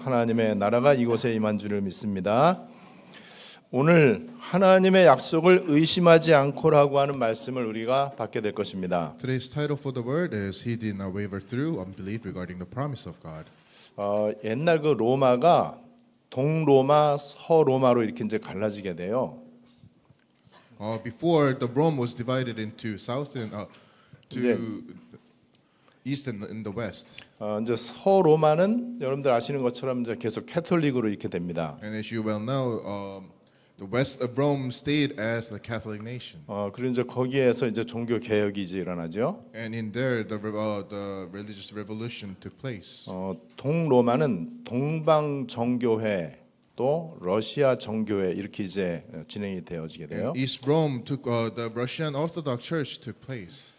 하나님의 나라가 이곳에 임한 줄을 믿습니다. 오늘 하나님의 약속을 의심하지 않고라고 하는 말씀을 우리가 받게 될 것입니다. Today's title for the word is He did not waver through unbelief regarding the promise of God. 옛날 그 로마가 동로마, 서로마로 이렇게 이제 갈라지게 돼요. Before the Rome was divided into south and to east and in the west. 이제 서로마는 여러분들 아시는 것처럼 이제 계속 캐톨릭으로 이렇게 됩니다. And as you well know, the west of Rome stayed as the Catholic nation. 그리고 이제 거기에서 이제 종교 개혁이 이제 일어나죠. And in there, the religious revolution took place. 동로마는 동방 정교회 또 러시아 정교회 이렇게 이제 진행이 되어지게 돼요. And East Rome took the Russian Orthodox Church took place.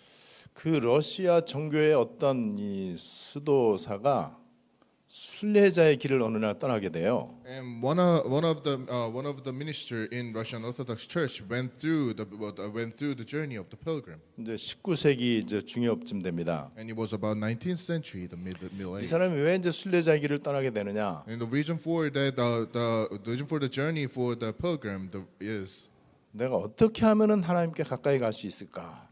그 러시아 정교의 어떤 이 수도사가 순례자의 길을 어느 날 떠나게 돼요. And one of the minister in Russian Orthodox Church went through the journey of the pilgrim. 이제 19세기 이제 중엽쯤 됩니다. And it was about 19th century, the Middle 이 Age. 사람이 왜 이제 순례자의 길을 떠나게 되느냐? And the reason for that, the reason for the journey for the pilgrim is 내가 어떻게 하면은 하나님께 가까이 갈 수 있을까?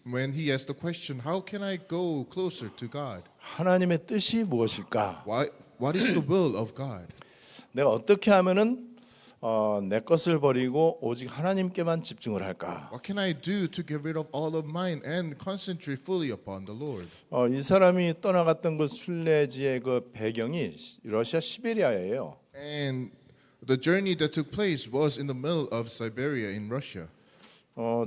when he asked the question, how can I go closer to God? 하나님의 뜻이 무엇일까? What is the will of God? 내가 어떻게 하면은 내 것을 버리고 오직 하나님께만 집중을 할까? What can I do to get rid of all of mine and concentrate fully upon the Lord? 이 사람이 떠나갔던 그 순례지의 그 배경이 러시아 시베리아예요. And the journey that took place was in the middle of Siberia in Russia.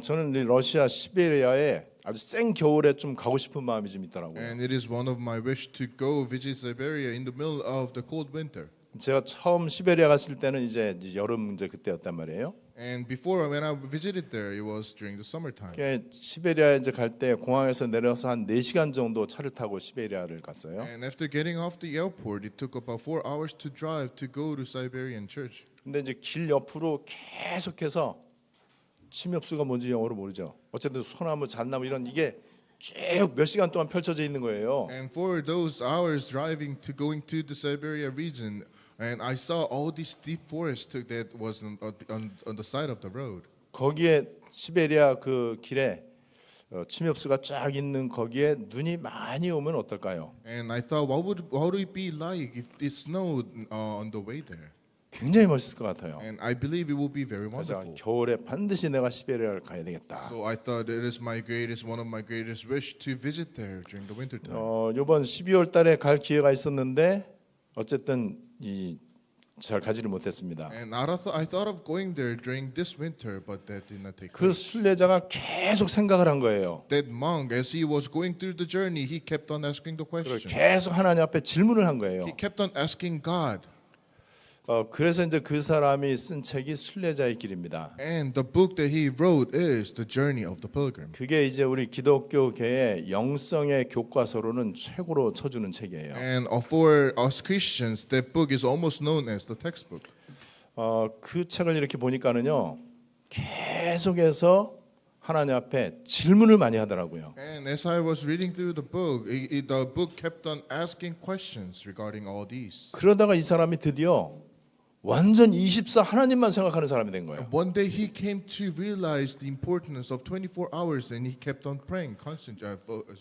저는 이 러시아 시베리아에 아주 센 겨울에 좀 가고 싶은 마음이 좀 있더라고요. And it is one of my wish to go visit Siberia in the middle of the cold winter. 제가 처음 시베리아 갔을 때는 이제 여름 이제 그때였단 말이에요. And before when I visited there, it was during the summertime. 시베리아에 이제 갈 때 공항에서 내려서 한 4시간 정도 차를 타고 시베리아를 갔어요. And after getting off the airport, it took about 4 hours to drive to go to Siberian church. 근데 이제 길 옆으로 계속해서 침엽수가 뭔지 영어로 모르죠. 어쨌든 소나무, 잣나무 이런 이게 쭉 몇 시간 동안 펼쳐져 있는 거예요. And for those hours driving to going to the Siberia region, and I saw all this deep forest that was on the side of the road. 거기에 시베리아 그 길에 침엽수가 쫙 있는 거기에 눈이 많이 오면 어떨까요? And I thought, what would it be like if it snowed on the way there? 굉장히 멋있을 것 같아요. And I believe it will be very 그래서 wonderful. 겨울에 반드시 내가 시베리아를 가야 되겠다. So I thought it is one of my greatest wish to visit there during the winter time. 이번 12월 달에 갈 기회가 있었는데 어쨌든 잘 가지를 못했습니다. And I thought of going there during this winter, but that did not take 그 place. 순례자가 계속 생각을 한 거예요. That monk, as he was going through the journey, he kept on asking the question. 계속 하나님 앞에 질문을 한 거예요. He kept on asking God. 그래서 이제 그 사람이 쓴 책이 순례자의 길입니다. And the book that he wrote is The Journey of the Pilgrim. 그게 이제 우리 기독교계의 영성의 교과서로는 최고로 쳐주는 책이에요. And for us Christians, that book is almost known as the textbook. 그 책을 이렇게 보니까는요, 계속해서 하나님 앞에 질문을 많이 하더라고요. And as I was reading through the book kept on asking questions regarding all these. 그러다가 이 사람이 드디어 완전 24 하나님만 생각하는 사람이 된 거예요. One day he came to realize the importance of 24 hours, and he kept on praying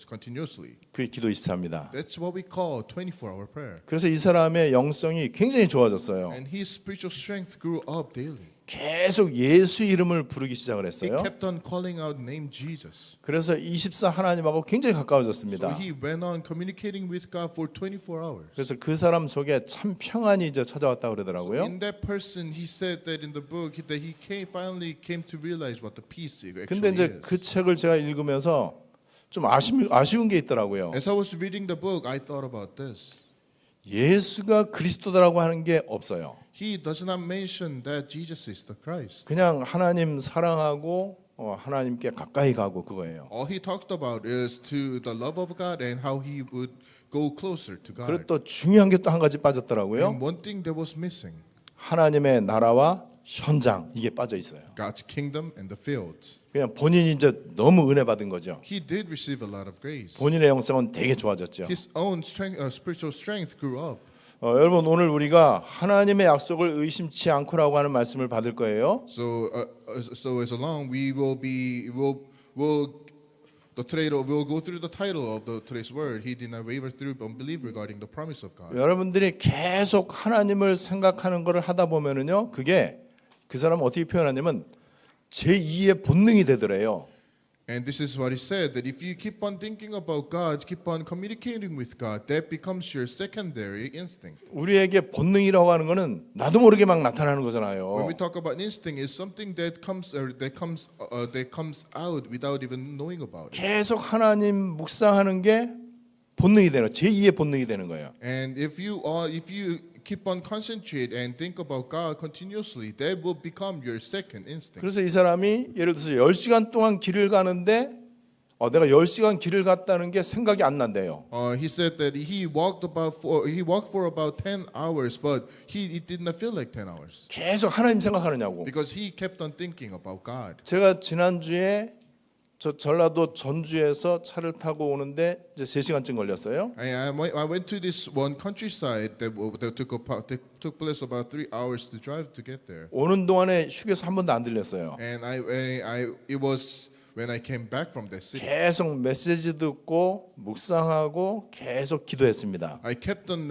continuously. 그게 기도 24입니다. That's what we call 24-hour prayer. 그래서 이 사람의 영성이 굉장히 좋아졌어요. And his spiritual strength grew up daily. 계속 예수 이름을 부르기 시작을 He 했어요. kept on calling out name Jesus. 그래서 24 하나님하고 굉장히 So 가까워졌습니다. he went on communicating with God for 24 hours. 그래서 그 사람 속에 참 평안이 이제 찾아왔다 그러더라고요. In that person, he said that in the book that he finally came to realize what the peace 근데 actually 이제 is. 그 책을 제가 읽으면서 좀 아쉬운 게 있더라고요. As I was reading the book, I thought about this. 예수가 그리스도다라고 하는 게 없어요. He does not mention that Jesus is the Christ. 그냥 하나님 사랑하고 하나님께 가까이 가고 그거예요. All he talked about is to the love of God and how he would go closer to God. 그리고 또 중요한 게 또 한 가지 빠졌더라고요. And one thing that was missing, 하나님의 나라와 현장 이게 빠져 있어요. God's kingdom and the fields. 그냥 본인이 이제 너무 은혜 받은 거죠. He did receive a lot of grace. 본인의 영성은 되게 좋아졌죠. His own strength, spiritual strength grew up. 여러분 오늘 우리가 하나님의 약속을 의심치 않고라고 하는 말씀을 받을 거예요. So as along we will be will the title will go through the title of the today's word. He did not waver through unbelief regarding the promise of God. 여러분들이 계속 하나님을 생각하는 것을 하다 보면은요, 그게 그 사람은 어떻게 표현하냐면 제2의 본능이 되더래요. And this is what he said, that if you keep on thinking about God, keep on communicating with God, that becomes your secondary instinct. 우리에게 본능이라고 하는 거는 나도 모르게 막 나타나는 When 거잖아요. we talk about instinct, it's something that comes out without even knowing about it. 계속 하나님 묵상하는 게 본능이 되는 제2의 본능이 되는 거예요. And if you keep on concentrate and think about God continuously, that will become your second instinct. 그래서 이 사람이 예를 들어서 10시간 동안 길을 가는데 내가 10시간 길을 갔다는 게 생각이 안 난대요. He said that he walked for about 10 hours, but it did not feel like 10 hours 계속 하나님 생각하느냐고. because he kept on thinking about God. 제가 지난주에 저 전라도 전주에서 차를 타고 오는데 이제 3시간쯤 걸렸어요. I went to this one countryside that took place about 3 hours to drive to get there. 오는 동안에 휴게소 한 번도 안 들렸어요. And it was when I came back from that city. 계속 메시지 듣고 묵상하고 계속 기도했습니다. I kept on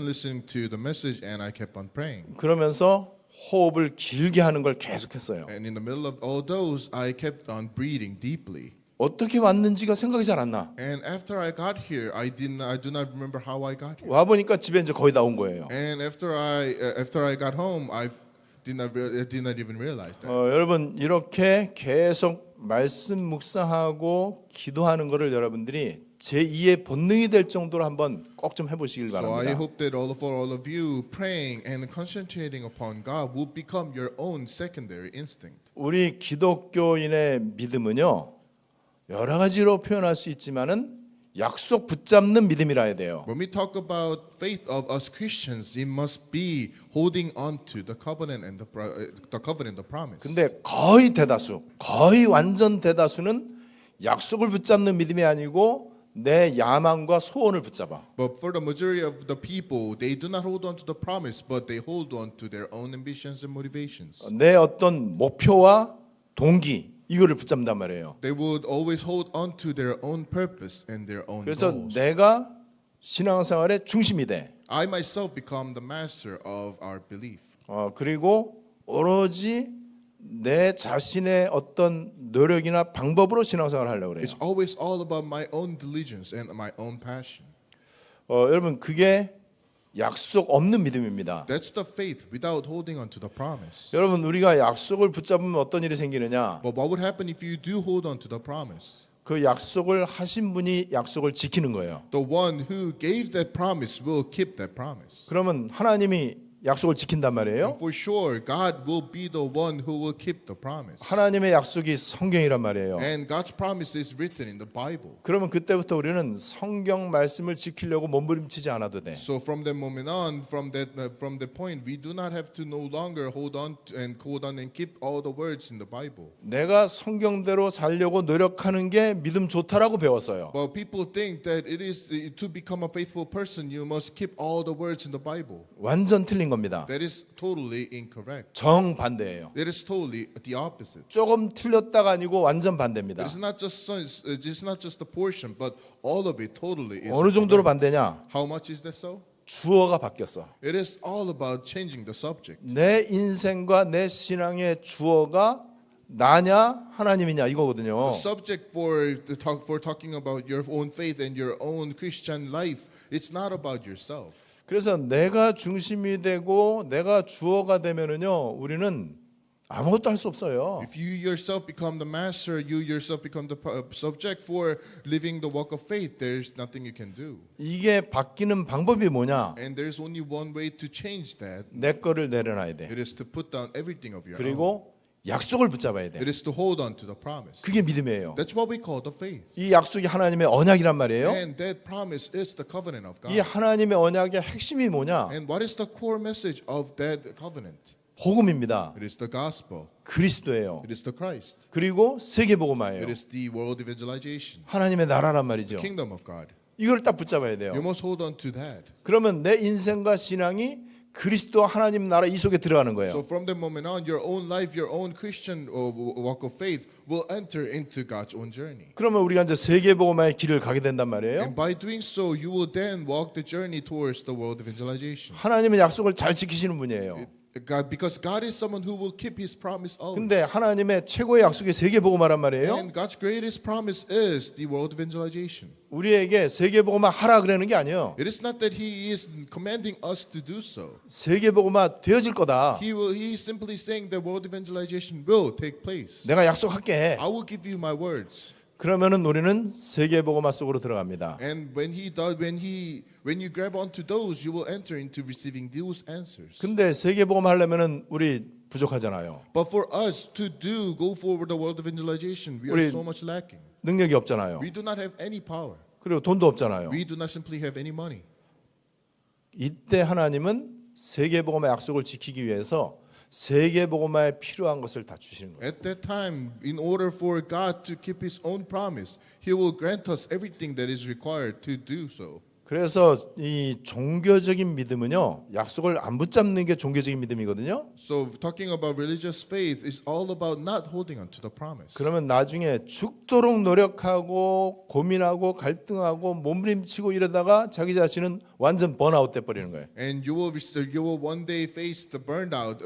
listening to the message and I kept on praying. 그러면서 호흡을 길게 하는 걸 계속했어요. And in the middle of all those, I kept on breathing deeply. 어떻게 왔는지가 생각이 잘 안 나. And after I got here, I do not remember how I got here. 와 보니까 집에 이제 거의 다 온 거예요. And after I got home, I did not even realize that. 여러분 이렇게 계속 말씀 묵상하고 기도하는 것을 여러분들이 제2의 본능이 될 정도로 한번 꼭 좀 해보시길 So I 바랍니다. hope that for all of you, praying and concentrating upon God will become your own secondary instinct. 우리 기독교인의 믿음은요 여러 가지로 표현할 수 있지만은 약속 붙잡는 믿음이라 해야 돼요. When we talk about faith of us Christians, it must be holding on to the covenant and the promise. 근데 거의 대다수, 거의 완전 대다수는 약속을 붙잡는 믿음이 아니고 내 야망과 소원을 붙잡아. But for the majority of the people, they do not hold on to the promise, but they hold on to their own ambitions and motivations. 내 어떤 목표와 동기 이거를 붙잡는단 말이에요. They would always hold on to their own purpose and their own 그래서 goals. 내가 신앙생활의 중심이 돼. I myself become the master of our belief. 그리고 오로지 내 자신의 어떤 노력이나 방법으로 신앙생활을 하려고 그래요. It's always all about my own diligence and my own passion. 여러분 그게 약속 없는 믿음입니다. That's the faith without holding on to the promise. 여러분 우리가 약속을 붙잡으면 어떤 일이 생기느냐? But what would happen if you do hold on to the promise? 그 약속을 하신 분이 약속을 지키는 거예요. The one who gave that promise will keep that promise. 그러면 하나님이 약속을 지킨단 말이에요. And for sure, God will be the one who will keep the promise. 하나님의 약속이 성경이란 말이에요. And God's promise is written in the Bible. 그러면 그때부터 우리는 성경 말씀을 지키려고 몸부림치지 않아도 돼. So from that moment on, from that point, we do not have to no longer hold on and keep all the words in the Bible. 내가 성경대로 살려고 노력하는 게 믿음 좋다라고 배웠어요. But people think that it is to become a faithful person, you must keep all the words in the Bible. 완전 틀린 겁니다. That is totally incorrect. 정반대예요. That is totally the opposite. 조금 틀렸다가 아니고 완전 반대입니다. It's not just the portion, but all of it totally is. 어느 정도로 incorrect. 반대냐? How much is that so? 주어가 바뀌었어. It is all about changing the subject. 내 인생과 내 신앙의 주어가 나냐 하나님이냐 이거거든요. The subject for talking about your own faith and your own Christian life, it's not about yourself. 그래서 내가 중심이 되고 내가 주어가 되면은요 우리는 아무것도 할 수 없어요. If you yourself become the master, you yourself become the subject for living the walk of faith, there's nothing you can do. 이게 바뀌는 방법이 뭐냐? And there's only one way to change that. 내 거를 내려놔야 돼. It is to put down everything of your own. 그리고 약속을 붙잡아야 돼. It is to hold on to the promise. 그게 믿음이에요. That's what we call the faith. 이 약속이 하나님의 언약이란 말이에요. And that promise is the covenant of God. 이 하나님의 언약의 핵심이 뭐냐? And what is the core message of that covenant? 복음입니다. It is the gospel. 그리스도예요. It is the Christ. 그리고 세계복음화예요. It is the world evangelization. 하나님의 나라란 말이죠. Kingdom of God. 이걸 딱 붙잡아야 돼요. You must hold on to that. 그러면 내 인생과 신앙이 그리스도 하나님 나라 이 속에 들어가는 So 거예요. from that moment on, your own life, your own Christian walk of faith will enter into God's own journey. 그러면 우리가 이제 세계복음화의 길을 가게 된단 말이에요. And by doing so, you will then walk the journey towards the world evangelization. 하나님의 약속을 잘 지키시는 분이에요. Because God is someone who will keep His promise always. 근데 하나님의 최고의 약속이 세계복음화란 말이에요. And God's greatest promise is the world evangelization. 우리에게 세계복음화 하라 그러는 게 아니에요. It is not that He is commanding us to do so. 세계복음화 되어질 거다. He is simply saying that world evangelization will take place. 내가 약속할게. I will give you my words. 그러면은 우리는 세계복음화 속으로 들어갑니다. And when you grab onto those, you will enter into receiving those answers. 근데 세계복음화 하려면은 우리 부족하잖아요. But for us to go forward the world evangelization, we are 우리- so much lacking. 능력이 없잖아요. We do not have any power. 그리고 돈도 없잖아요. We do not simply have any money. 이때 하나님은 세계복음화 약속을 지키기 위해서 세계복음화에 필요한 것을 다 주시는 거예요. At that time, in order for God to keep His own promise, He will grant us everything that is required to do so. 그래서 이 종교적인 믿음은요, 약속을 안 붙잡는 게 종교적인 믿음이거든요. So talking about religious faith is all about not holding on to the promise. 그러면 나중에 죽도록 노력하고 고민하고 갈등하고 몸부림치고 이러다가 자기 자신은 완전 번아웃 돼 버리는 거예요. And you will one day face the burnout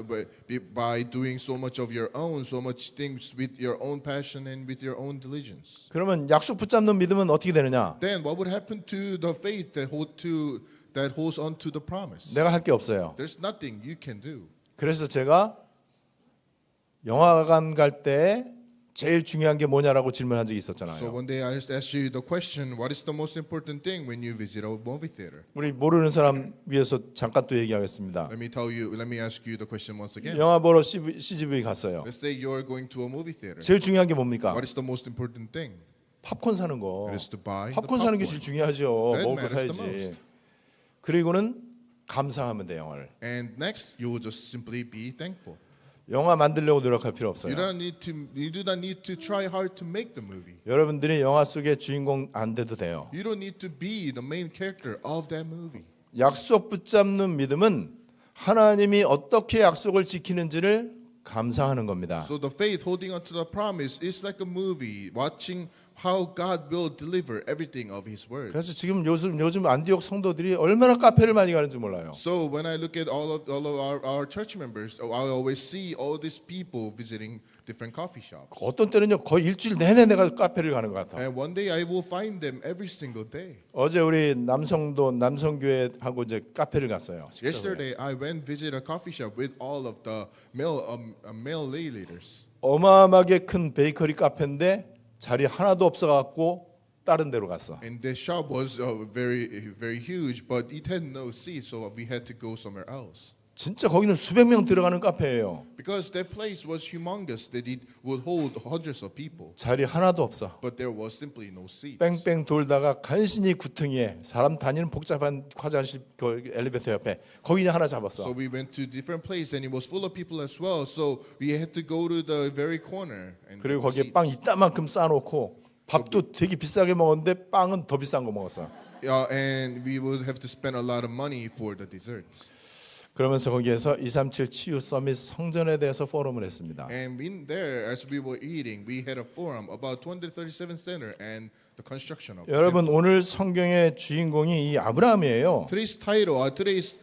by doing so much of your own, so much things with your own passion and with your own diligence. 그러면 약속 붙잡는 믿음은 어떻게 되느냐? Then what would happen to the faith that holds on to the promise? 내가 할 게 없어요. There's nothing you can do. 그래서 제가 영화관 갈 때 제일 중요한 게 뭐냐라고 질문한 적이 So 있었잖아요. one day I asked you the question, what is the most important thing when you visit a movie theater? 우리 모르는 사람 위해서 잠깐 또 얘기하겠습니다. Let me ask you the question once again. 영화 보러 CGV 갔어요. Let's say you're going to a movie theater. 제일 중요한 게 뭡니까? What is the most important thing? 팝콘 사는 거. It is to buy the 팝콘 사는 게 popcorn. 제일 중요하죠. That 먹을 거 matters the 사야지. most. 그리고는 감사하면 돼 영화를. And next, you will just simply be thankful. 영화 만들려고 노력할 필요 You 없어요. do not need to try hard to make the movie. 여러분들이 영화 속의 주인공 안 돼도 돼요. You don't need to be the main character of that movie. 약속 붙잡는 믿음은 하나님이 어떻게 약속을 지키는지를 감상하는 겁니다. So the faith holding on to the promise is like a movie, watching how God will deliver everything of His word. 그래서 지금 요즘 안디옥 성도들이 얼마나 카페를 많이 가는지 몰라요. So when I look at all of our church members, I always see all these people visiting different coffee shops. 어떤 때는요 거의 일주일 내내 내가 카페를 가는 것 같아. And one day I will find them every single day. 어제 우리 남성교회하고 이제 카페를 갔어요. 식사 후에. Yesterday I went visit a coffee shop with all of the male lay leaders. 어마어마하게 큰 베이커리 카페인데 자리 하나도 없어갖고 다른 데로 갔어. And the shop was very huge, but it had no seats, so we had to go somewhere else. 진짜 거기는 수백 명 들어가는 카페예요. Because that place was humongous, that it would hold hundreds of people, 자리 하나도 없어. but there was simply no seats. 뺑뺑 돌다가 간신히 구퉁이에 사람 다니는 복잡한 화장실 그 엘리베이터 옆에 거기 하나 잡았어. So we went to different place, and it was full of people as well. So we had to go to the very corner. And 그리고 get a 거기에 seat. 빵 이따만큼 싸놓고 밥도 되게 비싸게 먹었는데 빵은 더 비싼 거 먹었어. And we would have to spend a lot of money for the desserts. 그러면서 거기에서 237 치유 서밋 성전에 대해서 포럼을 했습니다. And in there, as we were eating, we had a forum about 237 Center and the construction of it. 여러분 오늘 성경의 주인공이 이 아브라함이에요. Today's title, today's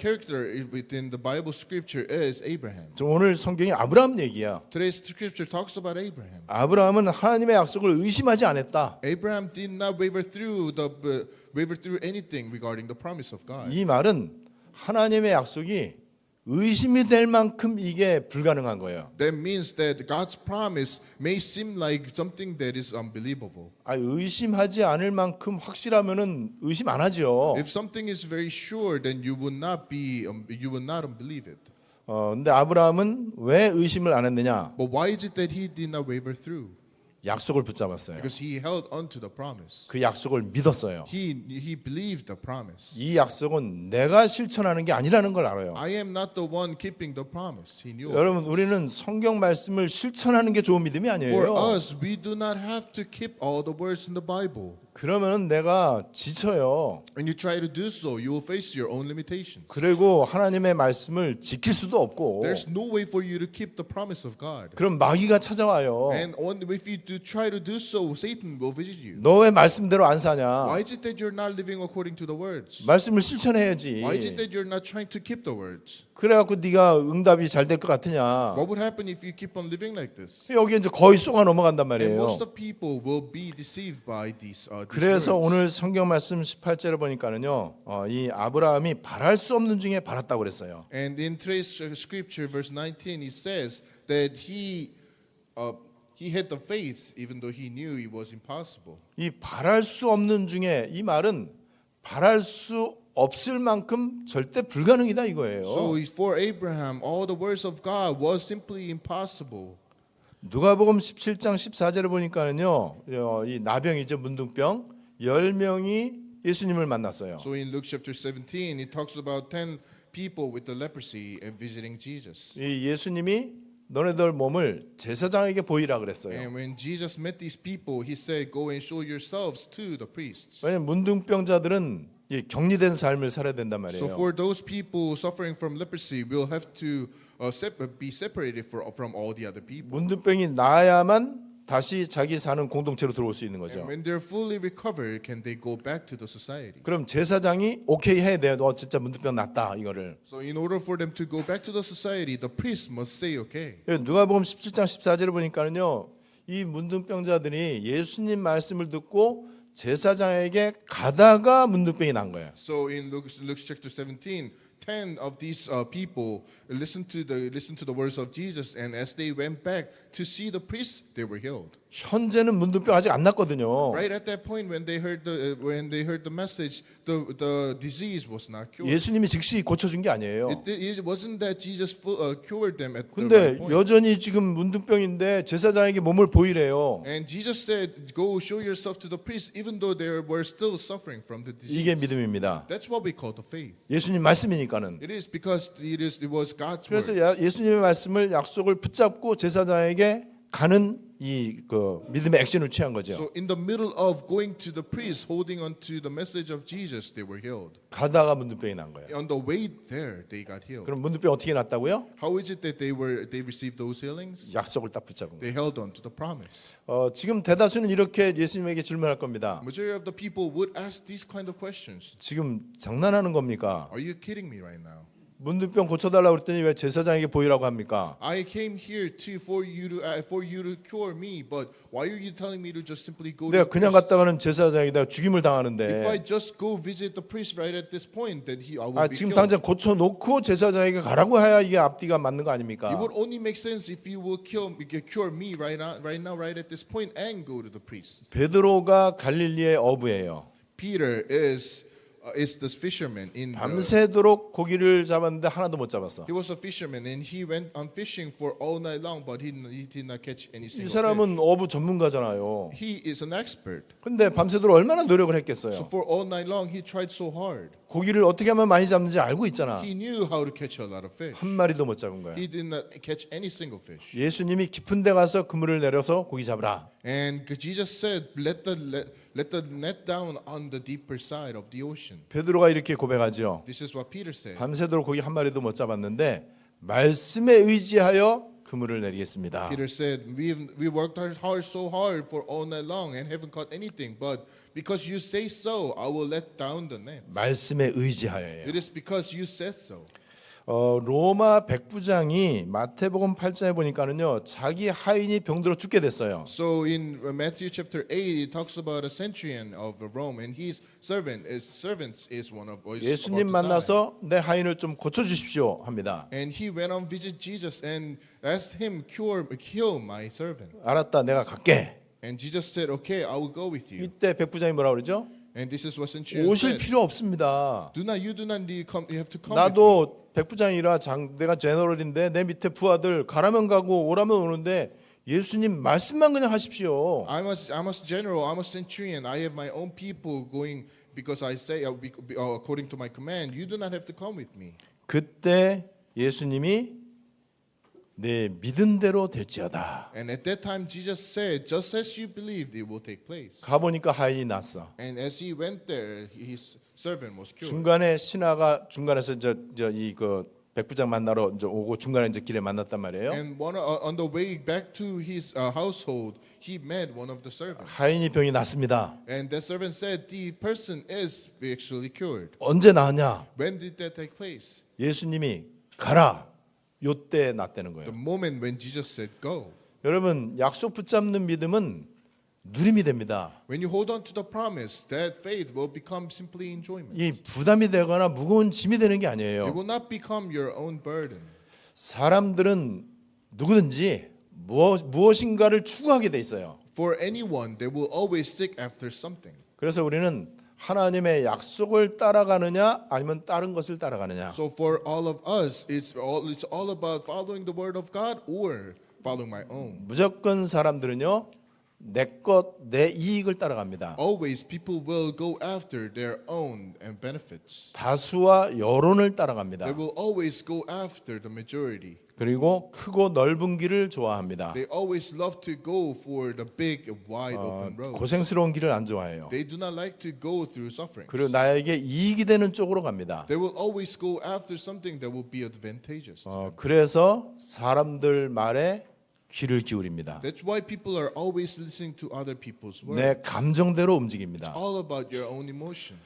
character within the Bible scripture is Abraham. 오늘 성경이 아브라함 얘기야. Today's scripture talks about Abraham. 아브라함은 하나님의 약속을 의심하지 않았다. Abraham did not waver through anything regarding the promise of God. 이 말은 하나님의 약속이 의심이 될 만큼 이게 불가능한 거예요. That means that God's promise may seem like something that is unbelievable. 의심하지 않을 만큼 확실하면은 의심 안 하죠. If something is very sure, then you will not unbelieve it. 근데 아브라함은 왜 의심을 안 했느냐? But why is it that he did not waver through? 약속을 붙잡았어요. Because he held onto the promise. 그 약속을 믿었어요. He believed the promise. 이 약속은 내가 실천하는 게 아니라는 걸 알아요. I am not the one keeping the promise. He knew. 여러분 우리는 성경 말씀을 실천하는 게 좋은 믿음이 For 아니에요. us, we do not have to keep all the words in the Bible. 그러면 내가 지쳐요. And you try to do so, you will face your own limitations. 그리고 하나님의 말씀을 지킬 수도 없고 There's no way for you to keep the promise of God. 그럼 마귀가 찾아와요. And if you do try to do so, Satan will visit you. 너 왜 말씀대로 안 사냐? Why is it that you're not living according to the words? 말씀을 실천해야지. Why is it that you're not trying to keep the words? 그래갖고 네가 응답이 잘 될 것 같으냐? What would happen if you keep on living like this? 여기 이제 거의 쏘가 넘어간단 And most 말이에요. of people will be deceived by these 그래서 words. 오늘 성경 말씀 18절을 보니까는요, 이 아브라함이 바랄 수 없는 중에 바랐다고 그랬어요. And in today's scripture, verse 19, it says that he had the faith even though he knew it was impossible. 이 바랄 수 없는 중에 이 말은 바랄 수 없을 만큼 절대 불가능이다 이거예요. So for Abraham, all the words of God was simply impossible. 누가복음 17장 14절을 보니까는요, 이 나병이죠, 문둥병 10명이 예수님을 만났어요. So in Luke chapter 17, it talks about 10 people with the leprosy and visiting Jesus. 이 예수님이 너네들 몸을 제사장에게 보이라 그랬어요. And when Jesus met these people, he said, "Go and show yourselves to the priests." 왜냐면 문둥병자들은 이 격리된 삶을 살아야 된단 So 말이에요. for those people suffering from leprosy, will have to be separated from all the other people. 문둥병이 나아야만 다시 자기 사는 공동체로 들어올 수 있는 거죠. And when they're fully recovered, can they go back to the society? 그럼 제사장이 오케이 해야 돼요. 너 진짜 문둥병 낫다 이거를. So in order for them to go back to the society, the priest must say, "Okay." 누가복음 17장 14절을 보니까는요, 이 문둥병자들이 예수님 말씀을 듣고 제사장에게 가다가 문둥병이 난 거예요. So in Luke chapter 17, 10 of these people listened to the words of Jesus, and as they went back to see the priest, they were healed. 현재는 문둥병 아직 안 났거든요. Right at that point, when they heard the message, the disease was not cured. 예수님이 즉시 고쳐준 게 아니에요. It wasn't that Jesus cured them at the 근데 right point. 여전히 지금 문둥병인데 제사장에게 몸을 보이래요. And Jesus said, "Go show yourself to the priest," even though they were still suffering from the disease. 이게 믿음입니다. That's what we call the faith. 예수님 말씀이니까는. It is because it was God's 그래서 word. 예수님의 말씀을 약속을 붙잡고 제사장에게 가는 이 그 믿음의 액션을 취한 거죠. So in the middle of going to the priest, holding on to the message of Jesus, they were healed. 가다가 문둥병이 난 거예요. On the way there, they got healed. 그럼 문둥병 어떻게 났다고요? How is it that they received those healings? 약속을 딱 붙잡은 거예요. They held on to the promise. 지금 대다수는 이렇게 예수님에게 질문할 겁니다. Majority of the people would ask these kind of questions. 지금 장난하는 겁니까? Are you kidding me right now? 문둥병 고쳐달라고 그랬더니 왜 제사장에게 보이라고 합니까? I came here for you to cure me, but why are you telling me to just simply go? 내가 to the 그냥 priest? 갔다가는 제사장에게 죽임을 If I 당하는데 just go visit the priest right at this point, then I will be 지금 killed. 당장 고쳐놓고 제사장에게 가라고 해야 이게 앞뒤가 맞는 거 아닙니까? It would only make sense if you will cure me right now, right at this point, and go to the priest. 베드로가 갈릴리의 어부예요. Peter is the fisherman in the, 밤새도록 고기를 잡았는데 하나도 못 잡았어. he was a fisherman and he went on fishing for all night long, but he did not catch any 이 single fish. 사람은 어부 전문가잖아요. He is an expert. 근데 밤새도록 얼마나 노력을 So 했겠어요. for all night long, he tried so hard. 고기를 어떻게 하면 많이 잡는지 알고 있잖아. He knew how to catch a lot of fish. 한 마리도 못 잡은 거야. He did not catch any single fish. 예수님이 깊은 데 가서 그물을 내려서 고기 잡으라. And Jesus said, let the net down on the deeper side of the ocean. 베드로가 이렇게 고백하죠. This is what Peter said. 밤새도록 고기 한 마리도 못 잡았는데 말씀에 의지하여 그물을 내리겠습니다. Peter said, we worked so hard for all night long and haven't caught anything. But because you say so, I will let down the net. 말씀에 의지하여예요. It is because you said so. 로마 백부장이 마태복음 8장에 보니까는요 자기 하인이 병들어 죽게 됐어요. So in Matthew chapter 8, it talks about a centurion of Rome, and his servant is one of is 예수님 about to die. 만나서 내 하인을 좀 고쳐 주십시오 합니다. And he went on visit Jesus and asked him, heal my servant. 알았다, 내가 갈게. And Jesus said, "Okay, I will go with you." 이때 백부장이 뭐라 그러죠? And this is what centurion 오실 said. 필요 없습니다. You do not need come. You have to come. with me. 나도 백부장이라 내가 제너럴인데 내 밑에 부하들 가라면 가고 오라면 오는데 예수님 말씀만 그냥 하십시오. I'm a general. I'm a centurion. I have my own people going because I say according to my command. You do not have to come with me. 그때 예수님이 내 믿은 대로 될지어다. And at that time, Jesus said, just as you believed, it will take place. 가보니까 하인이 났어. And as he went there, his servant was cured. 중간에 신하가 중간에서 이그 백부장 만나러 이제 오고 중간에 이제 길에 만났단 말이에요. And on the way back to his household, he met one of the servants. 하인이 병이 났습니다. And that servant said, the person is actually cured. 언제 나았냐? When did that take place? 예수님이 가라. 요때 났다는 The 거예요. moment when Jesus said, go. 여러분 약속 붙잡는 믿음은 누림이 됩니다. When you hold on to the promise, that faith will become simply enjoyment. 이 부담이 되거나 무거운 짐이 되는 게 It 아니에요. will not become your own burden. 사람들은 누구든지 무엇인가를 추구하게 돼 있어요. For anyone, they will always seek after something. 그래서 우리는 하나님의 약속을 따라가느냐 아니면 다른 것을 따라가느냐. So for all of us, it's all about following the word of God or following my own. 무조건 사람들은요 내 이익을 따라갑니다. Always people will go after their own and benefits. 다수와 여론을 따라갑니다. They will always go after the majority. 그리고 크고 넓은 길을 좋아합니다. They always love to go for the big and wide open road. 고생스러운 길을 안 좋아해요. They do not like to go through suffering. 그리고 나에게 이익이 되는 쪽으로 갑니다. They will always go after something that will be advantageous. 그래서 사람들 말에 귀를 기울입니다. That's why people are always listening to other people's words. 내 감정대로 움직입니다. All about your own emotions.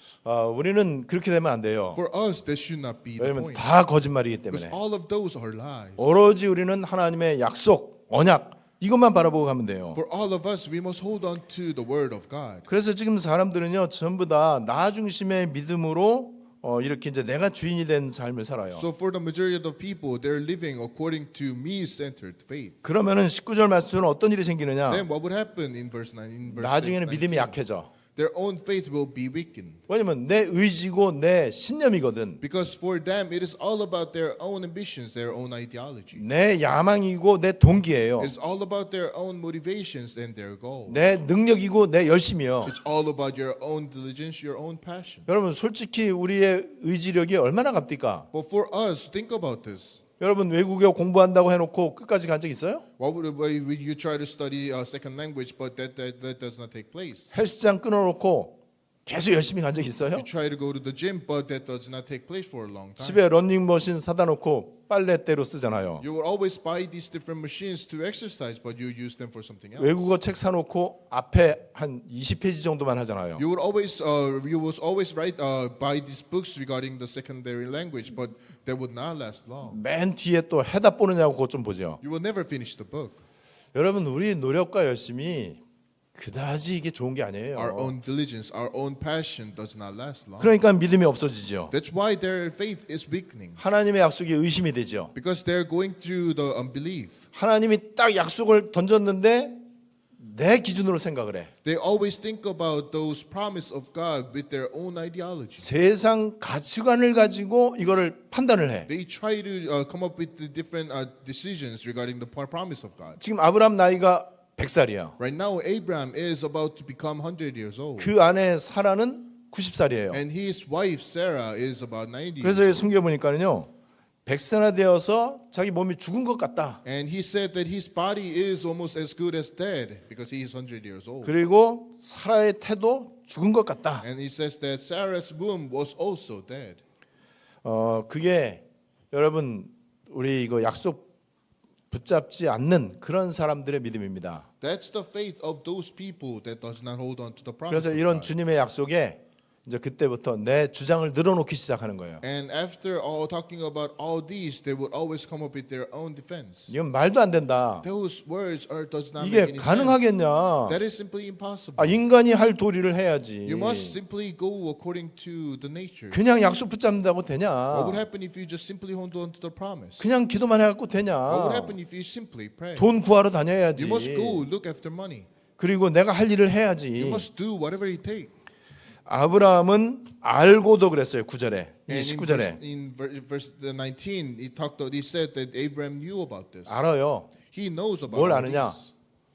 우리는 그렇게 되면 안 돼요. For us, that should not be the 왜냐하면 point. 다 거짓말이기 Because 때문에. all of those are lies. 오로지 우리는 하나님의 약속, 언약 이것만 바라보고 가면 돼요. For all of us, we must hold on to the word of God. 그래서 지금 사람들은요 전부 다 나 중심의 믿음으로 이렇게 이제 내가 주인이 된 삶을 살아요. So for the majority of the people, they're living according to me-centered faith. 그러면은 19절 말씀은 어떤 일이 생기느냐? Then what would happen in verse 9? In verse 나중에는 19? 믿음이 약해져. Their own faith will be weakened. 왜냐면 내 의지고 내 신념이거든. Because for them, it is all about their own ambitions, their own ideology. 내 야망이고 내 동기예요. It's all about their own motivations and their goals. 내 능력이고 내 열심이요. It's all about your own diligence, your own passion. 여러분 솔직히 우리의 의지력이 얼마나 갑니까? But for us, think about this. 여러분 외국어 공부한다고 해놓고 끝까지 간 적 있어요? Why would you try to study a second language, but that does not take place? 헬스장 끊어놓고 계속 열심히 간 적 있어요? You try to go to the gym, but that does not take place for a long time. 집에 러닝머신 사다 놓고 빨래대로 쓰잖아요. You will always buy these different machines to exercise, but you use them for something else. 외국어 책 사놓고 앞에 한 20페이지 정도만 하잖아요. You will always buy these books regarding the secondary language, but they would not last long. 맨 뒤에 또 해답 보느냐고 그것 좀 보죠. You will never finish the book. 여러분 우리 노력과 열심이 그다지 이게 좋은 게 아니에요. Our own diligence, our own passion does not last long. 그러니까 믿음이 없어지죠. That's why their faith is weakening. 하나님의 약속이 의심이 되죠. Because they're going through the unbelief. 하나님이 딱 약속을 던졌는데 내 기준으로 생각을 해. They always think about those promises of God with their own ideology. 세상 가치관을 가지고 이거를 판단을 해. They try to come up with the different decisions regarding the promise of God. 지금 아브라함 나이가 100살이야. Right now, Abraham is about to become 100 years old. 그 아내 사라는 90살이에요. And his wife, Sarah, is about 90 years 그래서 old. 성경 보니까는요. 100세나 되어서 자기 몸이 죽은 것 같다. And he said that his body is almost as good as dead because he is 100 years old. 그리고 사라의 태도 죽은 것 같다. And he says that Sarah's womb was also dead. 그게 여러분 우리 이거 약속 붙잡지 않는 그런 사람들의 믿음입니다. That's the faith of those people that does not hold on to the promise 그래서 of 이런 God. 주님의 약속에 이제 그때부터 내 주장을 늘어놓기 시작하는 거예요. And after all talking about all these, they would always come up with their own defense. 이건 말도 안 된다. Those words does not make 이게 any sense. 가능하겠냐? That is simply impossible. 인간이 할 도리를 해야지. You must simply go according to the nature. 그냥 약속 붙잡는다고 되냐? What would happen if you just simply hold on to the promise? 그냥 기도만 해갖고 되냐? What would happen if you simply pray? 돈 구하러 다녀야지. You must go look after money. 그리고 내가 할 일을 You 해야지. must do whatever it takes. 아브라함은 알고도 그랬어요. 9절에. And 19절에. in verse 19, he said that Abraham knew about this. 알아요. He knows about 뭘 all 아느냐? this.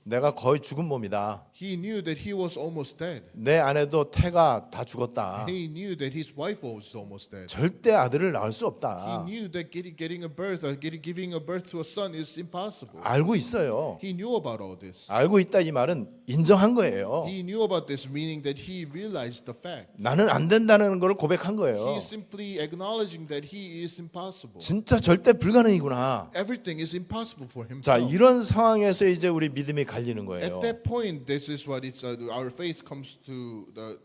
내가 거의 죽은 몸이다. He knew that he was almost dead. 내 아내도 태가 다 죽었다. He knew that his wife was almost dead. 절대 아들을 낳을 수 He 없다. knew that giving a birth to a son is impossible. 알고 있어요. He knew about all this. 알고 있다 이 말은 인정한 거예요. He knew about this, meaning that he realized the fact. 나는 안 된다는 걸 고백한 He 거예요. is simply acknowledging that he is impossible. 진짜 절대 불가능이구나. Everything is impossible for 자, himself. 이런 상황에서 이제 우리 믿음이 갈리는 거예요. At that point, this is what it's our faith comes to the.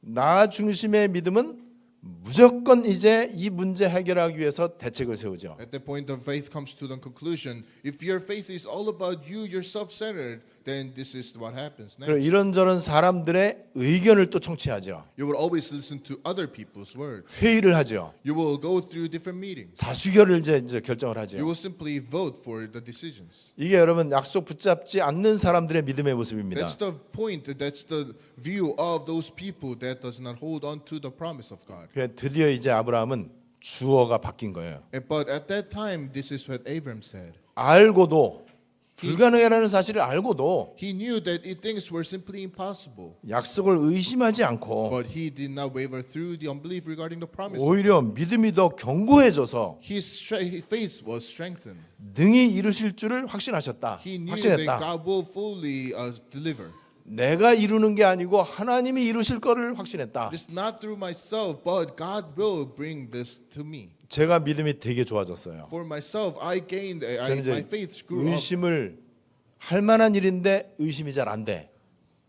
나 중심의 믿음은 무조건 이제 이 문제 해결하기 위해서 대책을 세우죠. At that point, the faith comes to the conclusion. If your faith is all about you, you're self-centered, then this is what happens 그리고 next. 이런저런 사람들의 의견을 또 청취하죠. You will always listen to other people's words. 회의를 하죠. You will go through different meetings. 다수결을 이제 결정을 You 하죠. will simply vote for the decisions. 이게 여러분 약속 붙잡지 않는 사람들의 믿음의 모습입니다. That's the point. That's the view of those people that does not hold on to the promise of God. 드디어 이제 아브라함은 주어가 바뀐 거예요. But at that time, this is what Abram said. 알고도 불가능이라는 사실을 알고도 He knew that things were simply impossible, 약속을 의심하지 않고 but he did not waver through the unbelief regarding the promise. 오히려 믿음이 더 견고해져서 His faith was strengthened. 능히 이루실 줄을 확신하셨다. He knew that 확신했다. God will fully deliver. 내가 이루는 게 아니고 하나님이 이루실 거를 확신했다. It's not through myself, but God will bring this to me. 제가 믿음이 되게 좋아졌어요. For myself, I gained, 저는 my 이제 faith grew up. 의심을 할 만한 일인데 의심이 잘 안 돼.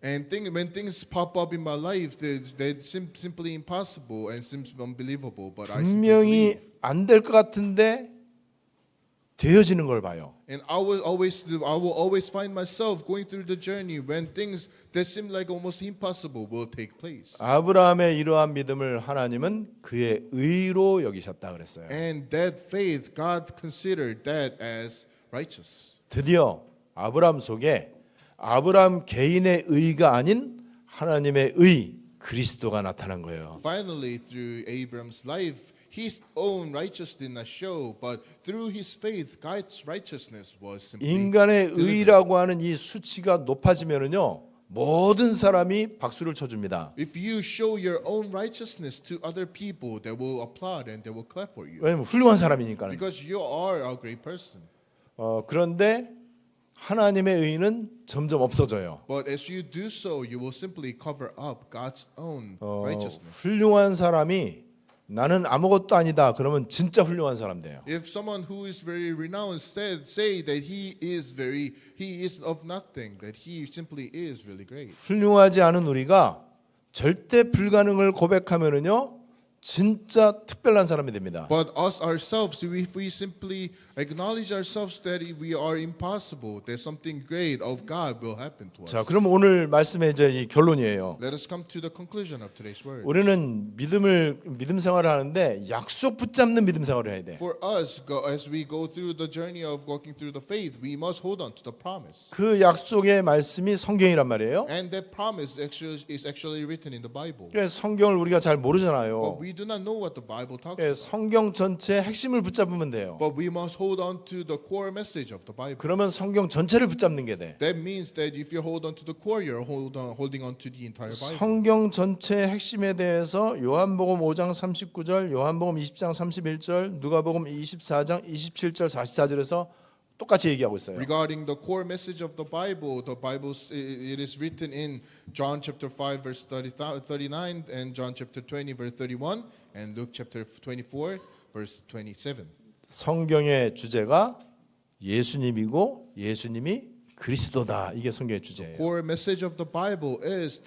And when things pop up in my life, they're simply impossible and seems unbelievable. But I simply 분명히 believe. 안 될 것 같은데 되어지는 걸 봐요. And I will always find myself going through the journey when things that seem like almost impossible will take place. 아브라함의 이러한 믿음을 하나님은 그의 의로 여기셨다 그랬어요. And that faith, God considered that as righteous. 드디어 아브라함 속에 아브라함 개인의 의가 아닌 하나님의 의 그리스도가 나타난 거예요. Finally, through Abram's life, his own righteousness did not show, but through his faith, God's righteousness was simply 인간의 delivered. 의라고 하는 이 수치가 높아지면은요 모든 사람이 박수를 쳐줍니다. If you show your own righteousness to other people, they will applaud and they will clap for you 왜냐면 훌륭한 사람이니까. because you are a great person. 그런데 하나님의 의는 점점 없어져요. But as you do so, you will simply cover up God's own righteousness. 훌륭한 사람이 나는 아무것도 아니다. 그러면 진짜 훌륭한 사람 돼요. If someone who is very renowned say that he is of nothing, that he simply is really great. 훌륭하지 않은 우리가 절대 불가능을 고백하면은요 진짜 특별한 사람이 됩니다. But us ourselves, if we simply acknowledge ourselves that we are impossible, that something great of God will happen to us. 자, 그럼 오늘 말씀의 이제 이 결론이에요. Let us come to the conclusion of today's word. 우리는 믿음 생활을 하는데 약속 붙잡는 믿음 생활을 해야 돼. For us, as we go through the journey of walking through the faith, we must hold on to the promise. 그 약속의 말씀이 성경이란 말이에요. And that promise is actually written in the Bible. 그래서 성경을 우리가 잘 모르잖아요. But we do not know what the Bible talks 예, about. 성경 전체의 핵심을 붙잡으면 돼요. But we must hold on to the core message of the Bible. 그러면 성경 전체를 붙잡는 게 돼. That means that if you hold on to the core, you're holding on to the entire Bible. 성경 전체의 핵심에 대해서 요한복음 5장 39절, 요한복음 20장 31절, 누가복음 24장 27절 44절에서 똑같이 얘기하고 있어요. Regarding the core message of the Bible it is written in John chapter 5 verse 39 and John chapter 20 verse 31 and Luke chapter 24 verse 27. 성경의 주제가 예수님이고 예수님이 그리스도다. 이게 성경의 주제예요. Core message of the Bible is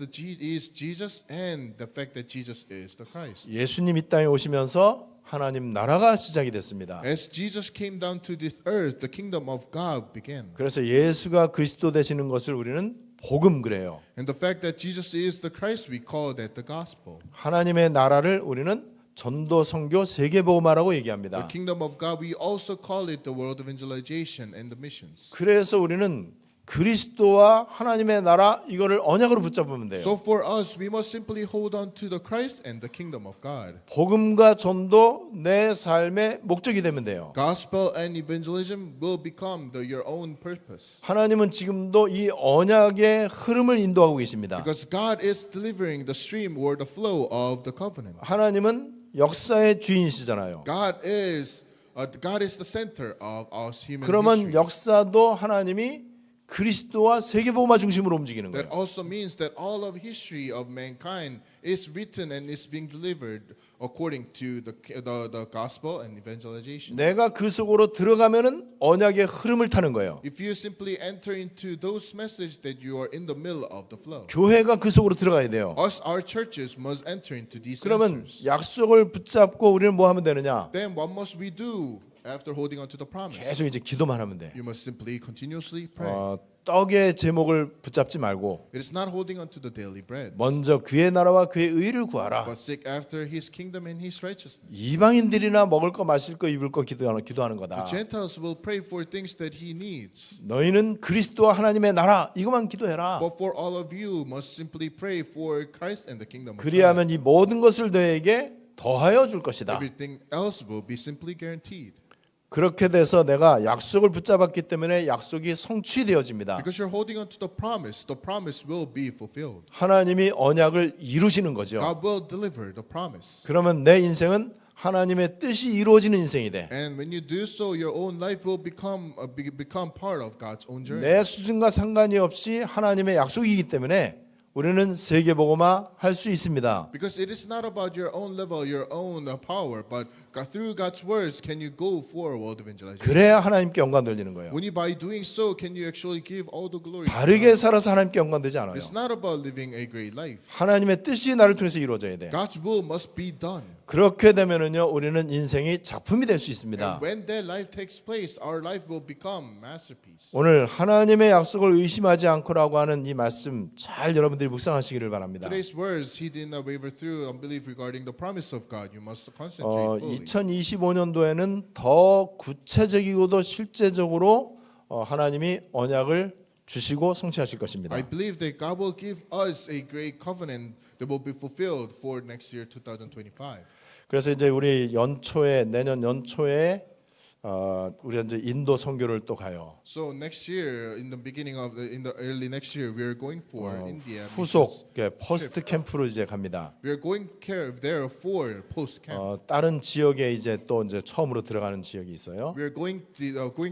Jesus and the fact that Jesus is the Christ. 예수님 이 땅에 오시면서 하나님 나라가 시작이 됐습니다. As Jesus came down to this earth, the kingdom of God began. 그래서 예수가 그리스도 되시는 것을 우리는 복음 그래요. And the fact that Jesus is the Christ, we call that the gospel. 하나님의 나라를 우리는 전도 선교 세계 복음화라고 얘기합니다. The kingdom of God, we also call it the world evangelization and the missions. 그래서 우리는 그리스도와 하나님의 나라 이거를 언약으로 붙잡으면 돼요. So for us, we must simply hold on to the Christ and the kingdom of God. 복음과 전도 내 삶의 목적이 되면 돼요. Gospel and evangelism will become your own purpose. 하나님은 지금도 이 언약의 흐름을 인도하고 계십니다. Because God is delivering the stream or the flow of the covenant. 하나님은 역사의 주인이시잖아요. God is the center of our human 그러면 history. 역사도 하나님이 그리스도와 세계복음화 중심으로 움직이는 That 거예요. also means that all of history of mankind is written and is being delivered according to the gospel and evangelization. 내가 그 속으로 들어가면은 언약의 흐름을 타는 거예요. If you simply enter into those messages, that you are in the middle of the flow. 교회가 그 속으로 들어가야 돼요. Our churches must enter into these 그러면 answers. 약속을 붙잡고 우리는 뭐 하면 되느냐? Then what must we do after holding on to the promise? 계속 이제 기도만 하면 돼. You must simply continuously pray. 떡의 제목을 붙잡지 말고 It is not holding on to the daily bread, 먼저 그의 나라와 그의 의를 구하라. but seek after His kingdom and His righteousness. 이방인들이나 먹을 거 마실 거 입을 거 기도하는 거다. The Gentiles will pray for things that He needs. 너희는 그리스도와 하나님의 나라 이것만 기도해라. But for all of you must simply pray for Christ and the kingdom of God. 그리하면 이 모든 것을 너에게 더하여 줄 것이다. Everything else will be simply guaranteed. 그렇게 돼서 내가 약속을 붙잡았기 때문에 약속이 성취되어집니다. Because you're holding on to the promise will be fulfilled. 하나님이 언약을 이루시는 거죠. God will deliver the promise. 그러면 내 인생은 하나님의 뜻이 이루어지는 인생이 돼. And when you do so, your own life will become part of God's own journey. 내 수준과 상관이 없이 하나님의 약속이기 때문에 우리는 세계복음화 할 수 있습니다. Because it is not about your own level, your own power, but through God's words can you go for world evangelization. 그래야 하나님께 영광 돌리는 거예요. Only by doing so can you actually give all the glory. 바르게 살아서 하나님께 영광 되지 않아요. It's not about living a great life. 하나님의 뜻이 나를 통해서 이루어져야 돼. God's will must be done. 그렇게 되면은요, 우리는 인생이 작품이 될 수 있습니다. And when that life takes place, our life will become masterpiece. 오늘 하나님의 약속을 의심하지 않고라고 하는 이 말씀 잘 여러분들이 묵상하시기를 바랍니다. Today's words, he did not waver through unbelief regarding the promise of God. You must concentrate fully. 2025년도에는 더 구체적이고도 실제적으로 하나님이 언약을 주시고 성취하실 것입니다. I believe that God will give us a great covenant that will be fulfilled for next year, 2025. 그래서 이제 우리 내년 연초에 우리가 이제 인도 선교를 또 가요. So next year, in the early next year, we are going for India. 후속 퍼스트 캠프로 이제 갑니다. We are going there for post camp. 다른 지역에 이제 또 이제 처음으로 들어가는 지역이 있어요. We are going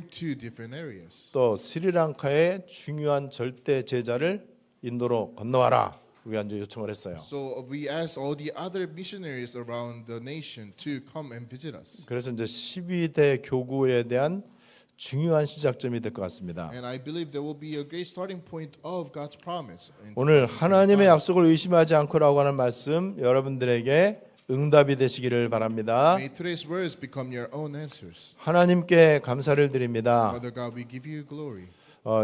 to different areas. 또 스리랑카의 중요한 절대 제자를 인도로 건너와라. 우리가 이제 요청을 했어요. So we asked all the other missionaries around the nation to come and visit us. 그래서 이제 12대 교구에 대한 중요한 시작점이 될 것 같습니다. And I believe there will be a great starting point of God's promise. 오늘 하나님의 약속을 의심하지 않고라고 하는 말씀 여러분들에게 응답이 되시기를 바랍니다. May today's words become your own answers. 하나님께 감사를 드립니다. Father God, we give you glory.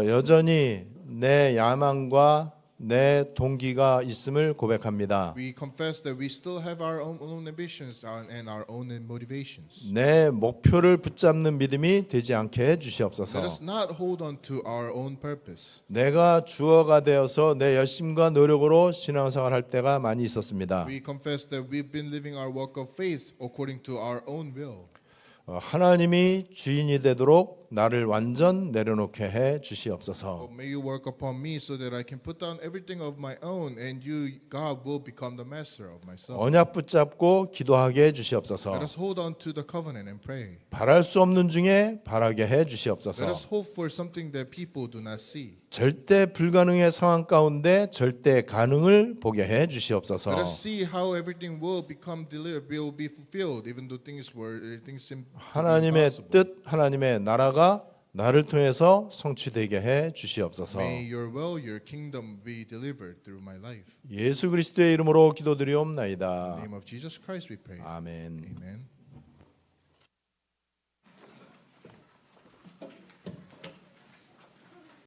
여전히 내 야망과 내 동기가 있음을 고백합니다. We confess that we still have our own ambitions and our own motivations. 내 목표를 붙잡는 믿음이 되지 않게 해주시옵소서. Let us not hold on to our own purpose. 내가 주어가 되어서 내 열심과 노력으로 신앙생활 할 때가 많이 있었습니다. We confess that we've been living our walk of faith according to our own will. 하나님이 주인이 되도록 나를 완전 내려놓게 해 주시옵소서. May you work upon me so that I can put down everything of my own and you, God, will become the master of my soul. 언약 붙잡고 기도하게 해 Let 주시옵소서. us hold on to the covenant and pray. 바랄 수 없는 중에 바라게 해 Let 주시옵소서. us hope for something that people do not see. 절대 불가능의 상황 가운데 절대 가능을 보게 해 Let 주시옵소서. us see how everything will be fulfilled, even though things seem 하나님의 impossible. 뜻, 하나님의 나라가 나를 통해서 성취되게 해 주시옵소서. May your will, your kingdom be delivered through my life. 예수 그리스도의 이름으로 In the 기도드리옵나이다. name of Jesus Christ we pray. 아멘. Amen.